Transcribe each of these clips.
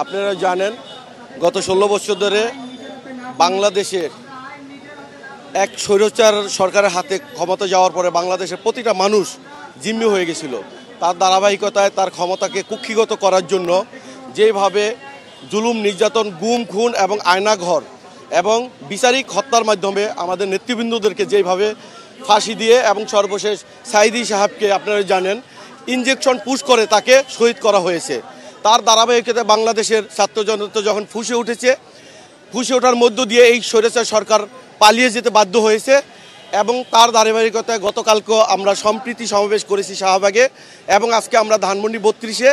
আপনারা জানেন গত ১৬ বছর ধরে বাংলাদেশের এক স্বৈরাচার সরকারের হাতে ক্ষমতা যাওয়ার পরে বাংলাদেশের প্রতিটা মানুষ জিম্মি হয়ে গেছিল। তার ধারাবাহিকতায় তার ক্ষমতাকে কুক্ষিগত করার জন্য যেভাবে জুলুম নির্যাতন, গুম খুন এবং আয়নাঘর এবং বিচারিক হত্যার মাধ্যমে আমাদের নেতৃবৃন্দদেরকে যেভাবে ফাঁসি দিয়ে এবং সর্বশেষ সাইদি সাহেবকে আপনারা জানেন ইনজেকশন পুশ করে তাকে শহীদ করা হয়েছে। তার ধারাবাহিকতায় বাংলাদেশের ছাত্র জনতা যখন ফুঁসে উঠেছে, ফুঁসে ওঠার মধ্য দিয়ে এই স্বৈরাচার সরকার পালিয়ে যেতে বাধ্য হয়েছে এবং তার ধারাবাহিকতায় গতকালকে আমরা সম্প্রীতি সমাবেশ করেছি শাহবাগে এবং আজকে আমরা ধানমন্ডি ৩২-এ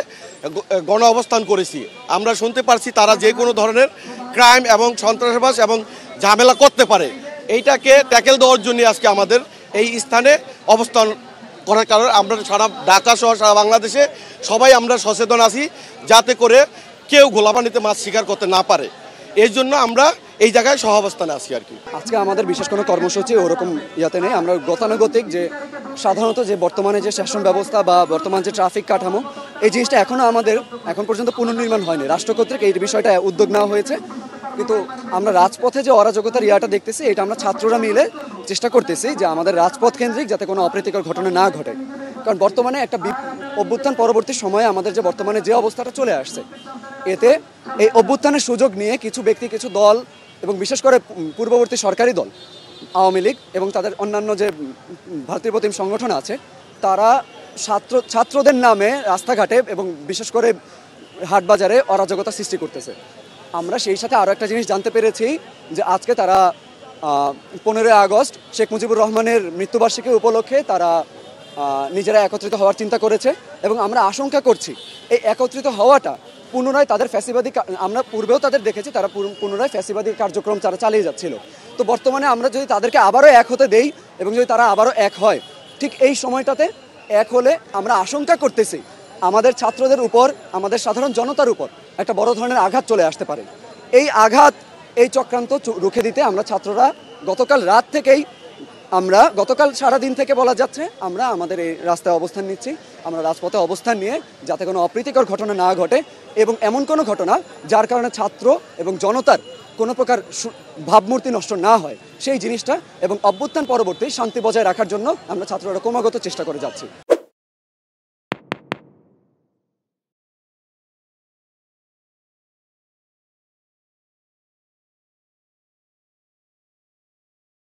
গণ অবস্থান করেছি। আমরা শুনতে পারছি তারা যে কোনো ধরনের ক্রাইম এবং সন্ত্রাসবাদ এবং ঝামেলা করতে পারে, এইটাকে ট্যাকেল দেওয়ার জন্য আজকে আমাদের এই স্থানে অবস্থান করার কারণে আমরা সারা ঢাকা সহ সারা বাংলাদেশে সবাই আমরা সচেতন আছি যাতে করে কেউ গোলাপানিতে মাছ শিকার করতে না পারে। এই জন্য আমরা এই জায়গায় সহ অবস্থানে আছি আর কি। আজকে আমাদের বিশেষ কোনো কর্মসূচি ওরকম ইয়াতে নেই। আমরা গতানুগতিক যে সাধারণত যে বর্তমানে যে শাসন ব্যবস্থা বা বর্তমান যে ট্রাফিক কাঠামো, এই জিনিসটা এখনও আমাদের এখন পর্যন্ত পুনর্নির্মাণ হয়নি। রাষ্ট্র কর্তৃক এই বিষয়টা উদ্যোগ নেওয়া হয়েছে, কিন্তু আমরা রাজপথে যে অরাজকতার ইয়াটা দেখতেছি, এটা আমরা ছাত্ররা মিলে চেষ্টা করতেছি যে আমাদের রাজপথ কেন্দ্রিক যাতে কোনো অপ্রীতিকর ঘটনা না ঘটে। কারণ বর্তমানে একটা অভ্যুত্থান পরবর্তী সময়ে আমাদের যে বর্তমানে যে অবস্থাটা চলে আসছে, এতে এই অভ্যুত্থানের সুযোগ নিয়ে কিছু ব্যক্তি, কিছু দল এবং বিশেষ করে পূর্ববর্তী সরকারি দল আওয়ামী লীগ এবং তাদের অন্যান্য যে ভারতীয় প্রতিম সংগঠন আছে, তারা ছাত্রদের নামে রাস্তাঘাটে এবং বিশেষ করে হাটবাজারে অরাজকতা সৃষ্টি করতেছে। আমরা সেই সাথে আরও একটা জিনিস জানতে পেরেছি যে আজকে তারা 15 আগস্ট শেখ মুজিবুর রহমানের মৃত্যুবার্ষিকী উপলক্ষে তারা নিজেরা একত্রিত হওয়ার চিন্তা করেছে এবং আমরা আশঙ্কা করছি এই একত্রিত হওয়াটা পুনরায় তাদের ফ্যাসিবাদী, আমরা পূর্বেও তাদের দেখেছি তারা পুনরায় ফ্যাসিবাদী কার্যক্রম তারা চালিয়ে যাচ্ছিল। তো বর্তমানে আমরা যদি তাদেরকে আবারও এক হতে দেই এবং যদি তারা আবারও এক হয়, ঠিক এই সময়টাতে এক হলে আমরা আশঙ্কা করতেছি আমাদের ছাত্রদের উপর, আমাদের সাধারণ জনতার উপর একটা বড় ধরনের আঘাত চলে আসতে পারে। এই আঘাত, এই চক্রান্ত রুখে দিতে আমরা ছাত্ররা গতকাল রাত থেকেই, আমরা গতকাল সারাদিন থেকে বলা যাচ্ছে আমরা আমাদের এই রাস্তায় অবস্থান নিচ্ছি। আমরা রাজপথে অবস্থান নিয়ে যাতে কোনো অপ্রীতিকর ঘটনা না ঘটে এবং এমন কোনো ঘটনা যার কারণে ছাত্র এবং জনতার কোনো প্রকার ভাবমূর্তি নষ্ট না হয়, সেই জিনিসটা এবং অভ্যুত্থান পরবর্তী শান্তি বজায় রাখার জন্য আমরা ছাত্ররা ক্রমাগত চেষ্টা করে যাচ্ছি।